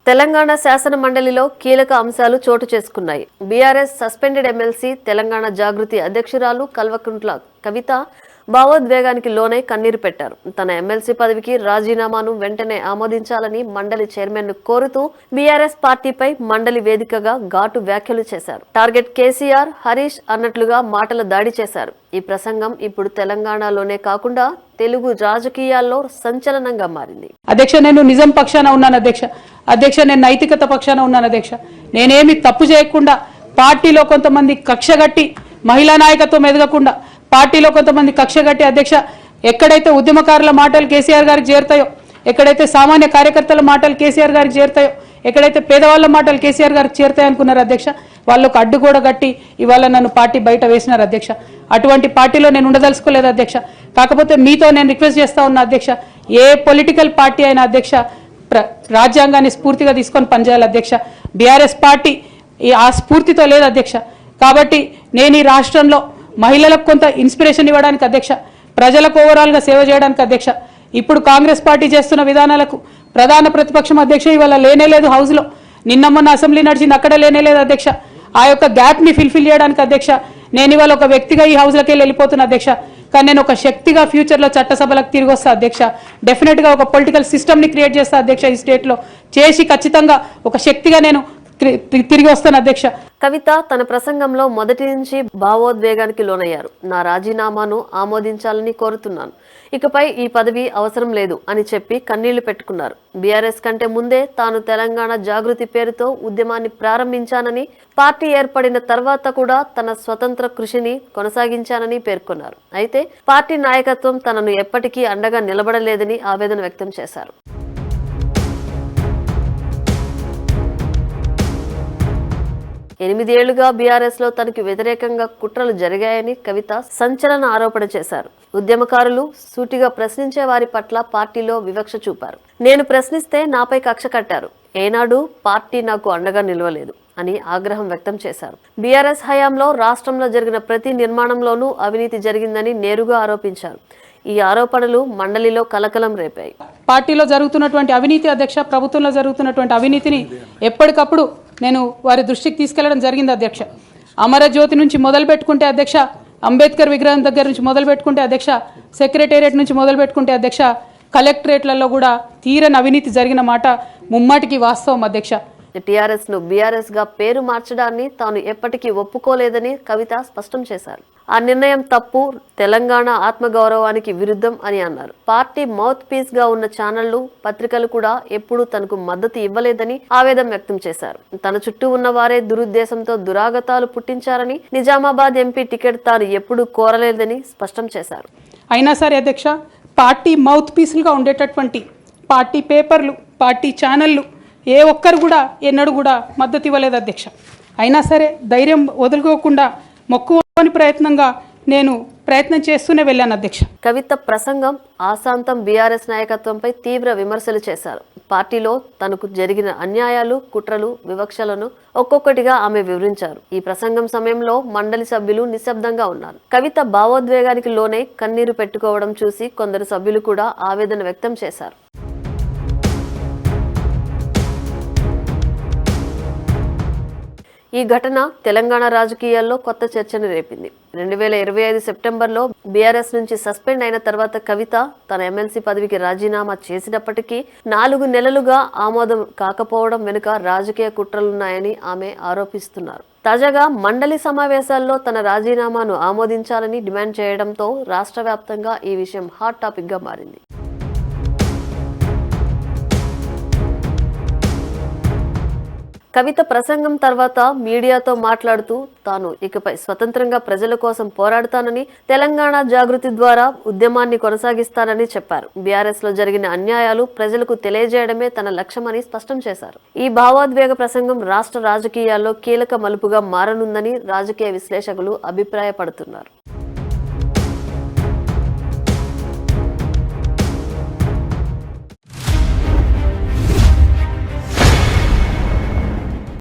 తెలంగాణ శాసన మండలిలో కీలక అంశాలు చోటు చేసుకున్నాయి. బీఆర్ఎస్ సస్పెండెడ్ ఎమ్మెల్సీ తెలంగాణ జాగృతి అధ్యక్షురాలు కల్వకుంట్ల కవిత భావోద్వేగానికి లోనై కన్నీరు పెట్టారు. తన ఎమ్మెల్సీ పదవికి రాజీనామాను వెంటనే ఆమోదించాలని మండలి చైర్మన్ ను కోరుతూ బీఆర్ఎస్ పార్టీపై మండలి వేదికగా ఘాటు వ్యాఖ్యలు చేశారు. టార్గెట్ కేసీఆర్, హరీష్ అన్నట్లుగా మాటల దాడి చేశారు. ఈ ప్రసంగం ఇప్పుడు తెలంగాణలోనే కాకుండా తెలుగు రాజకీయాల్లో సంచలనంగా మారింది. అధ్యక్ష, నేను నిజం పక్షాన ఉన్నాను అధ్యక్ష, నేను నైతికత పక్షాన ఉన్నాను అధ్యక్ష. నేనేమి తప్పు చేయకుండా పార్టీలో కొంతమంది కక్షగట్టి మహిళా నాయకత్వం ఎదగకుండా పార్టీలో కొంతమంది కక్షగట్టి అధ్యక్ష, ఎక్కడైతే ఉద్యమకారుల మాటలు కేసీఆర్ గారికి చేరుతాయో, ఎక్కడైతే సామాన్య కార్యకర్తల మాటలు కేసీఆర్ గారికి చేరుతాయో, ఎక్కడైతే పేదవాళ్ళ మాటలు కేసీఆర్ గారికి చేరుతాయి అనుకున్నారు అధ్యక్ష, వాళ్ళకు అడ్డు కూడా కట్టి ఇవాళ నన్ను పార్టీ బయట వేసినారు అధ్యక్ష. అటువంటి పార్టీలో నేను ఉండదలుచుకోలేదు అధ్యక్ష. కాకపోతే మీతో నేను రిక్వెస్ట్ చేస్తా ఉన్నా అధ్యక్ష, ఏ పొలిటికల్ పార్టీ అయినా అధ్యక్ష రాజ్యాంగాన్ని స్ఫూర్తిగా తీసుకొని పనిచేయాలి అధ్యక్ష. బీఆర్ఎస్ పార్టీ ఆ స్ఫూర్తితో లేదు అధ్యక్ష. కాబట్టి నేను ఈ రాష్ట్రంలో మహిళలకు కొంత ఇన్స్పిరేషన్ ఇవ్వడానికి అధ్యక్ష, ప్రజలకు ఓవరాల్గా సేవ చేయడానికి అధ్యక్ష, ఇప్పుడు కాంగ్రెస్ పార్టీ చేస్తున్న విధానాలకు ప్రధాన ప్రతిపక్షం అధ్యక్ష ఇవాళ లేనేలేదు హౌస్లో. నిన్న మొన్న అసెంబ్లీ నడిచింది, అక్కడ లేనేలేదు అధ్యక్ష. ఆ యొక్క గ్యాప్ని ఫిల్ఫిల్ చేయడానికి అధ్యక్ష నేను ఇవాళ ఒక వ్యక్తిగా ఈ హౌస్లోకి వెళ్ళిపోతున్నా అధ్యక్ష. కానీ నేను ఒక శక్తిగా ఫ్యూచర్లో చట్టసభలకు తిరిగి వస్తా అధ్యక్ష. డెఫినెట్గా ఒక పొలిటికల్ సిస్టమ్ని క్రియేట్ చేస్తా అధ్యక్ష. ఈ స్టేట్లో చేసి ఖచ్చితంగా ఒక శక్తిగా నేను తిరిగి వస్తాను అధ్యక్ష. కవిత తన ప్రసంగంలో మొదటి నుంచి భావోద్వేగానికి లోనయ్యారు. నా రాజీనామాను ఆమోదించాలని కోరుతున్నాను, ఇకపై ఈ పదవి అవసరం లేదు అని చెప్పి కన్నీళ్లు పెట్టుకున్నారు. బీఆర్ఎస్ కంటే ముందే తాను తెలంగాణ జాగృతి పేరుతో ఉద్యమాన్ని ప్రారంభించానని, పార్టీ ఏర్పడిన తర్వాత కూడా తన స్వతంత్ర కృషిని కొనసాగించానని పేర్కొన్నారు. అయితే పార్టీ నాయకత్వం తనను ఎప్పటికీ అండగా నిలబడలేదని ఆవేదన వ్యక్తం చేశారు. 8 ఏళ్లుగా బీఆర్ఎస్ లో తనకు వ్యతిరేకంగా కుట్రలు జరిగాయని కవిత సంచలన ఆరోపణ చేశారు. ఉద్యమకారులు సూటిగా ప్రశ్నించే వారి పట్ల పార్టీలో వివక్ష చూపారు. నేను ప్రశ్నిస్తే నాపై కక్ష కట్టారు, ఏనాడు పార్టీ నాకు అండగా నిలవలేదు అని ఆగ్రహం వ్యక్తం చేశారు. బీఆర్ఎస్ హయాంలో రాష్ట్రంలో జరిగిన ప్రతి నిర్మాణంలోనూ అవినీతి జరిగిందని నేరుగా ఆరోపించారు. ఈ ఆరోపణలు మండలిలో కలకలం రేపాయి. పార్టీలో జరుగుతున్నటువంటి అవినీతి అధ్యక్ష, ప్రభుత్వంలో జరుగుతున్నటువంటి అవినీతిని ఎప్పటికప్పుడు నేను వారి దృష్టికి తీసుకెళ్లడం జరిగింది అధ్యక్ష. అమరజ్యోతి నుంచి మొదలు పెట్టుకుంటే అధ్యక్ష, అంబేద్కర్ విగ్రహం దగ్గర నుంచి మొదలు పెట్టుకుంటే అధ్యక్ష, సెక్రటేరియట్ నుంచి మొదలు పెట్టుకుంటే అధ్యక్ష, కలెక్టరేట్లలో కూడా తీరని అవినీతి జరిగిన మాట ముమ్మాటికి వాస్తవం అధ్యక్ష. టీఆర్ఎస్ ను బీఆర్ఎస్ గా పేరు మార్చడాన్ని తాను ఎప్పటికీ ఒప్పుకోలేదని కవిత స్పష్టం చేశారు. ఆ నిర్ణయం తప్పు, తెలంగాణ ఆత్మగౌరవానికి విరుద్ధం అని అన్నారు. పార్టీ మౌత్ పీస్ గా ఉన్న ఛానళ్లు, పత్రికలు కూడా ఎప్పుడూ తనకు మద్దతు ఇవ్వలేదని ఆవేదన వ్యక్తం చేశారు. తన చుట్టూ ఉన్న వారే దురుద్దేశంతో దురాగతాలు పుట్టించారని, నిజామాబాద్ ఎంపీ టికెట్ తాను ఎప్పుడూ కోరలేదని స్పష్టం చేశారు. అయినా సరే అధ్యక్ష, పార్టీ మౌత్ పీసులుగా ఉండేటటువంటి పార్టీ పేపర్లు, పార్టీ ఛానళ్లు ఏ ఒక్కరు కూడా ఎన్నడూ కూడా మద్దతు ఇవ్వలేదు అధ్యక్ష. అయినా సరే ధైర్యం వదులుకోకుండా మొక్కువని ప్రయత్నంగా నేను ప్రయత్నం చేస్తూనే వెళ్ళాను అధ్యక్ష. కవిత ప్రసంగం ఆశాంతం బీఆర్ఎస్ నాయకత్వంపై తీవ్ర విమర్శలు చేశారు. పార్టీలో తనకు జరిగిన అన్యాయాలు, కుట్రలు, వివక్షలను ఒక్కొక్కటిగా ఆమె వివరించారు. ఈ ప్రసంగం సమయంలో మండలి సభ్యులు నిశ్శబ్దంగా ఉన్నారు. కవిత భావోద్వేగానికి లోనే కన్నీరు పెట్టుకోవడం చూసి కొందరు సభ్యులు కూడా ఆవేదన వ్యక్తం చేశారు. ఈ ఘటన తెలంగాణ రాజకీయాల్లో కొత్త చర్చను రేపింది. 2025 సెప్టెంబర్లో బీఆర్ఎస్ నుంచి సస్పెండ్ అయిన తర్వాత కవిత తన ఎమ్మెల్సీ పదవికి రాజీనామా చేసినప్పటికీ 4 నెలలుగా ఆమోదం కాకపోవడం వెనుక రాజకీయ కుట్రలున్నాయని ఆమె ఆరోపిస్తున్నారు. తాజాగా మండలి సమావేశాల్లో తన రాజీనామాను ఆమోదించాలని డిమాండ్ చేయడంతో రాష్ట్ర వ్యాప్తంగా ఈ విషయం హాట్ టాపిక్ గా మారింది. కవిత ప్రసంగం తర్వాత మీడియాతో మాట్లాడుతూ తాను ఇకపై స్వతంత్రంగా ప్రజల కోసం పోరాడతానని, తెలంగాణ జాగృతి ద్వారా ఉద్యమాన్ని కొనసాగిస్తానని చెప్పారు. బీఆర్ఎస్ లో జరిగిన అన్యాయాలు ప్రజలకు తెలియజేయడమే తన లక్ష్యమని స్పష్టం చేశారు. ఈ భావోద్వేగ ప్రసంగం రాష్ట్ర రాజకీయాల్లో కీలక మలుపుగా మారనుందని రాజకీయ విశ్లేషకులు అభిప్రాయపడుతున్నారు.